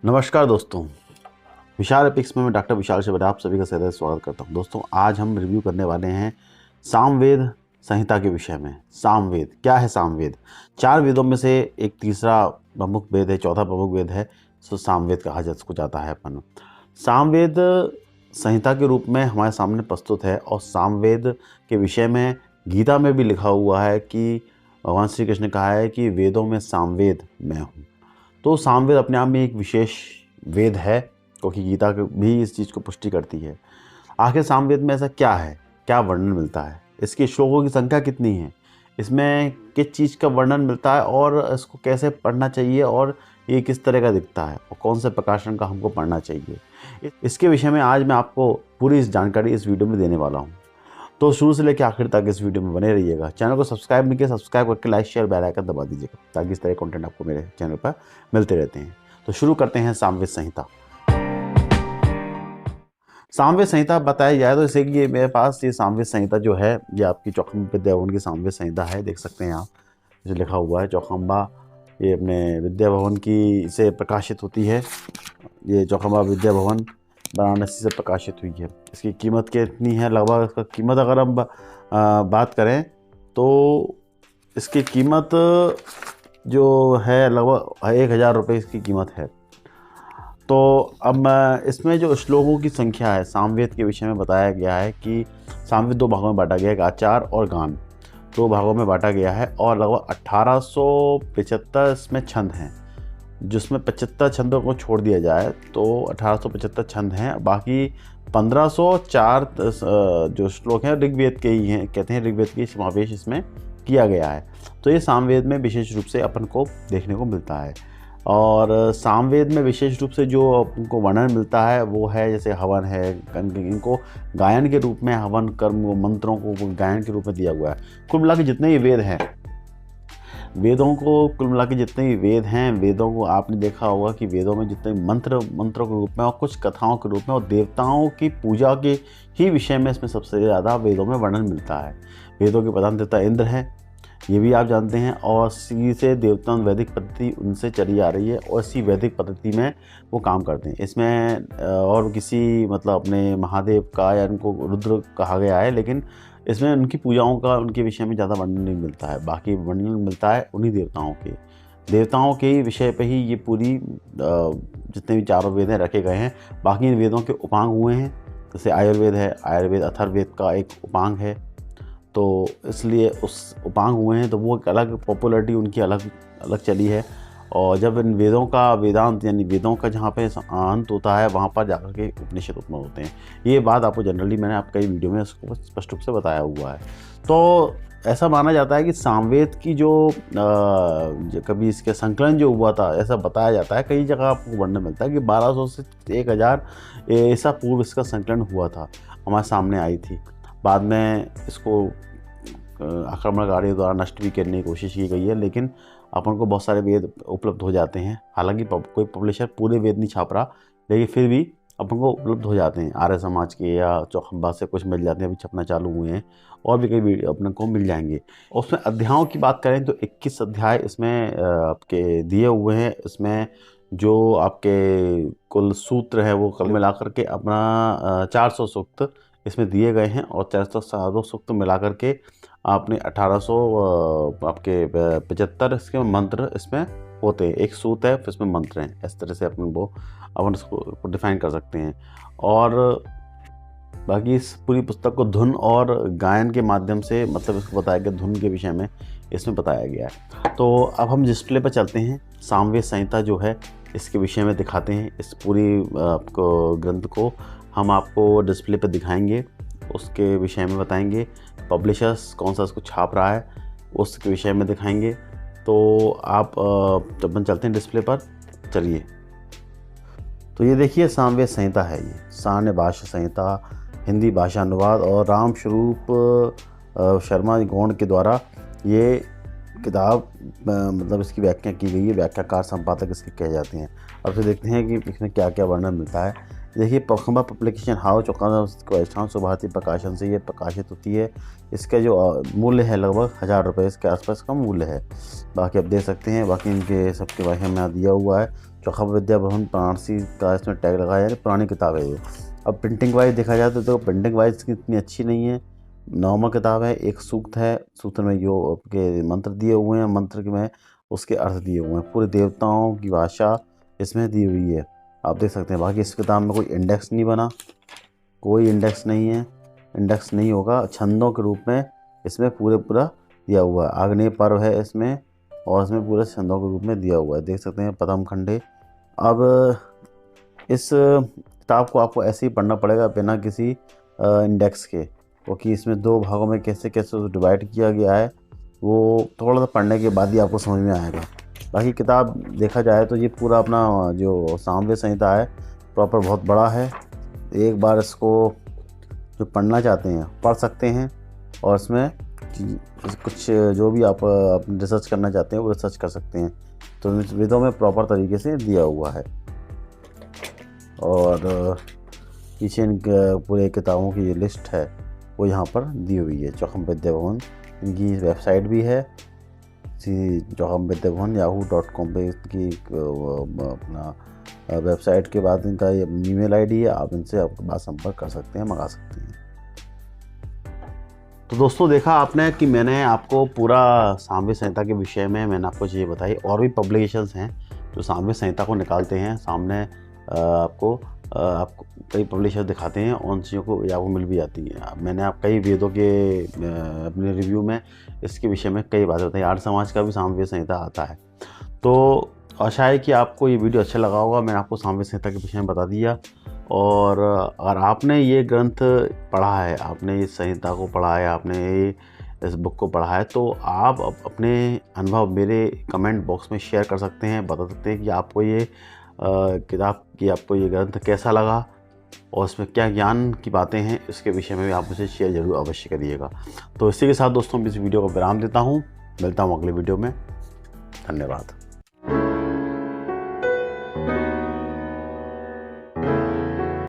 नमस्कार दोस्तों, विशाल एपिक्स में मैं डॉक्टर विशाल शिवरे आप सभी का सदैव स्वागत करता हूं। दोस्तों, आज हम रिव्यू करने वाले हैं सामवेद संहिता के विषय में। सामवेद क्या है? सामवेद 4 वेदों में से एक तीसरा प्रमुख वेद है, चौथा प्रमुख वेद है, सो सामवेद कहा जाता है अपन। सामवेद संहिता के रूप में हमारे सामने प्रस्तुत है और सामवेद के विषय में गीता में भी लिखा हुआ है कि भगवान श्री कृष्ण ने कहा है कि वेदों में सामवेद मैं हूँ। तो सामवेद अपने आप में एक विशेष वेद है, क्योंकि गीता भी इस चीज़ को पुष्टि करती है। आखिर सामवेद में ऐसा क्या है, क्या वर्णन मिलता है, इसके श्लोकों की संख्या कितनी है, इसमें किस चीज़ का वर्णन मिलता है और इसको कैसे पढ़ना चाहिए और ये किस तरह का दिखता है और कौन से प्रकाशन का हमको पढ़ना चाहिए, इसके विषय में आज मैं आपको पूरी इस जानकारी इस वीडियो में देने वाला हूँ। तो शुरू से लेकर आखिर तक इस वीडियो में बने रहिएगा। चैनल को सब्सक्राइब नहीं किया, सब्सक्राइब करके लाइक शेयर बेल आइकन दबा दीजिएगा, ताकि इस तरह कंटेंट आपको मेरे चैनल पर मिलते रहते हैं। तो शुरू करते हैं सामवेद संहिता। सामवेद संहिता बताया जाए तो जैसे कि ये मेरे पास ये सामवेद संहिता जो है, ये आपकी चौखंबा विद्या भवन की सामवेद संहिता है। देख सकते हैं आप, जो लिखा हुआ है चौखंबा, ये अपने विद्या भवन की से प्रकाशित होती है। ये चौखंबा विद्या भवन वाराणसी से प्रकाशित हुई है। इसकी कीमत कितनी है? लगभग इसका कीमत अगर हम बात करें तो इसकी कीमत जो है लगभग 1000 रुपये इसकी कीमत है। तो अब इसमें जो श्लोकों की संख्या है, सामवेद के विषय में बताया गया है कि सामवेद 2 भागों में बांटा गया है, आचार और गान 2 भागों में बांटा गया है और लगभग 1875 इसमें छंद हैं, जिसमें 75 छंदों को छोड़ दिया जाए तो 1875 छंद हैं। बाकी 1504 जो श्लोक हैं ऋग्वेद के ही हैं, कहते हैं ऋग्वेद के समावेश इसमें किया गया है। तो ये सामवेद में विशेष रूप से अपन को देखने को मिलता है। और सामवेद में विशेष रूप से जो आपको वर्णन मिलता है वो है जैसे हवन है, इनको गायन के रूप में हवन कर्म मंत्रों को गायन के रूप में दिया हुआ है। कुल मिला के जितने ये वेद हैं, वेदों को कुल मिला के जितने भी वेद हैं, वेदों को आपने देखा होगा कि वेदों में जितने मंत्रों के रूप में और कुछ कथाओं के रूप में और देवताओं की पूजा के ही विषय में इसमें सबसे ज़्यादा वेदों में वर्णन मिलता है। वेदों के प्रधान देवता इंद्र हैं, ये भी आप जानते हैं, और इसी से देवता वैदिक पद्धति उनसे चली आ रही है और इसी वैदिक पद्धति में वो काम करते हैं। इसमें और किसी मतलब अपने महादेव का या इनको रुद्र कहा गया है, लेकिन इसमें उनकी पूजाओं का उनके विषय में ज़्यादा वर्णन नहीं मिलता है। बाकी वर्णन मिलता है उन्हीं देवताओं के ही विषय पे ही ये पूरी जितने भी 4 वेद हैं रखे गए हैं। बाकी इन वेदों के उपांग हुए हैं, जैसे आयुर्वेद है, आयुर्वेद अथर्ववेद का एक उपांग है, तो इसलिए उस उपांग हुए हैं, तो वो एक अलग पॉपुलरिटी उनकी अलग चली है। और जब इन वेदों का वेदांत यानी वेदों का जहाँ पे अंत होता है, वहाँ पर जाकर के उपनिषद उत्पन्न होते हैं। ये बात आपको जनरली मैंने आपके वीडियो में इसको स्पष्ट रूप से बताया हुआ है। तो ऐसा माना जाता है कि सामवेद की जो कभी इसके संकलन जो हुआ था, ऐसा बताया जाता है, कई जगह आपको वर्णन मिलता है कि 1200 से 1000 ऐसा पूर्व इसका संकलन हुआ था, हमारे सामने आई थी। बाद में इसको आक्रमणकारियों द्वारा नष्ट भी करने की कोशिश की गई है, लेकिन अपन को बहुत सारे वेद उपलब्ध हो जाते हैं। हालांकि कोई पब्लिशर पूरे वेद नहीं छाप रहा, लेकिन फिर भी अपन को उपलब्ध हो जाते हैं। आर्य समाज के या चौखंबा से कुछ मिल जाते हैं, अभी छपना चालू हुए हैं, और भी कई अपन को मिल जाएंगे। और उसमें अध्यायों की बात करें तो 21 अध्याय इसमें आपके दिए हुए हैं। इसमें जो आपके कुल सूत्र है वो कल मिलाकर के अपना 400 सूक्त इसमें दिए गए हैं, और 400 सूक्त मिलाकर के आपने 1800 आपके 75 इसके मंत्र इसमें होते हैं। एक सूत है, फिर इसमें मंत्र हैं। इस तरह से अपन इसको डिफाइन कर सकते हैं। और बाकी इस पूरी पुस्तक को धुन और गायन के माध्यम से मतलब इसको बताया गया, धुन के विषय में इसमें बताया गया है। तो अब हम डिस्प्ले पर चलते हैं, सामवेद संहिता जो है इसके विषय में दिखाते हैं। इस पूरी आपको ग्रंथ को हम आपको डिस्प्ले पर दिखाएंगे, उसके विषय में बताएंगे, पब्लिशर्स कौन सा इसको छाप रहा है उसके विषय में दिखाएंगे। तो आप जब हम चलते हैं डिस्प्ले पर, चलिए। तो ये देखिए सामवेद संहिता है, ये सान्य भाष्य संहिता, हिंदी भाषा अनुवाद और राम स्वरूप शर्मा गौड़ के द्वारा ये किताब मतलब इसकी व्याख्या की गई है। व्याख्याकार संपादक इसके कहे जाते हैं। अब से देखते हैं कि इसमें क्या क्या वर्णन मिलता है। देखिए चौखंबा पब्लिकेशन हाउस चौखंबा सुभाती प्रकाशन से ये प्रकाशित होती है। इसका जो मूल्य है लगभग 1000 रुपये इसके आसपास का मूल्य है। बाकी आप देख सकते हैं, बाकी इनके सबके बारे में दिया हुआ है। चौखंबा विद्या भवन वाराणसी का इसमें टैग लगाया है, पुरानी किताब है ये। अब प्रिंटिंग वाइज देखा जाए तो प्रिंटिंग वाइज इतनी अच्छी नहीं है, नॉर्मल किताब है। एक सूक्त है, सूत्र में जो आपके मंत्र दिए हुए हैं, मंत्र में उसके अर्थ दिए हुए हैं, पूरे देवताओं की भाषा इसमें दी हुई है, आप देख सकते हैं। बाकी इस किताब में कोई इंडेक्स नहीं बना, कोई इंडेक्स नहीं है, इंडेक्स नहीं होगा। छंदों के रूप में इसमें पूरा दिया हुआ है। आग्नेय पर्व है इसमें, और इसमें पूरे छंदों के रूप में दिया हुआ है, देख सकते हैं प्रथम खंडे। अब इस किताब को आपको ऐसे ही पढ़ना पड़ेगा बिना किसी इंडेक्स के, क्योंकि इसमें 2 भागों में कैसे डिवाइड किया गया है वो थोड़ा सा पढ़ने के बाद ही आपको समझ में आएगा। बाकी किताब देखा जाए तो ये पूरा अपना जो सामवेद संहिता है प्रॉपर बहुत बड़ा है। एक बार इसको जो पढ़ना चाहते हैं पढ़ सकते हैं, और इसमें कुछ जो भी आप रिसर्च करना चाहते हैं वो रिसर्च कर सकते हैं। तो वेदों में प्रॉपर तरीके से दिया हुआ है, और पीछे इनके पूरे किताबों की लिस्ट है वो यहाँ पर दी हुई है। चौखंबा विद्या भवन इनकी वेबसाइट भी है, चौखंबा विद्या भवन yahoo.com पे इसकी अपना वेबसाइट के बाद इनका ये ईमेल आईडी है, आप इनसे आपके बात संपर्क कर सकते हैं, मंगा सकते हैं। तो दोस्तों देखा आपने कि मैंने आपको पूरा सामवेद संहिता के विषय में मैंने आपको चीज़ें बताई। और भी पब्लिकेशंस हैं जो सामवेद संहिता को निकालते हैं सामने, आपको कई पब्लिशर दिखाते हैं, उन चीज़ों को आपको मिल भी जाती है। मैंने आप कई वेदों के अपने रिव्यू में इसके विषय में कई बातें बताई। आर्य समाज का भी सामवेद संहिता आता है। तो आशा है कि आपको ये वीडियो अच्छा लगा होगा। मैंने आपको सामवेद संहिता के विषय में बता दिया, और अगर आपने ये ग्रंथ पढ़ा है, आपने इस संहिता को पढ़ा है, आपने इस बुक को पढ़ा है, तो आप अपने अनुभव मेरे कमेंट बॉक्स में शेयर कर सकते हैं, बता सकते हैं कि आपको ये किताब की आपको ये ग्रंथ कैसा लगा और इसमें क्या ज्ञान की बातें हैं, इसके विषय में भी आप मुझे शेयर जरूर अवश्य करिएगा। तो इसी के साथ दोस्तों मैं इस वीडियो को विराम देता हूँ, मिलता हूँ अगले वीडियो में। धन्यवाद।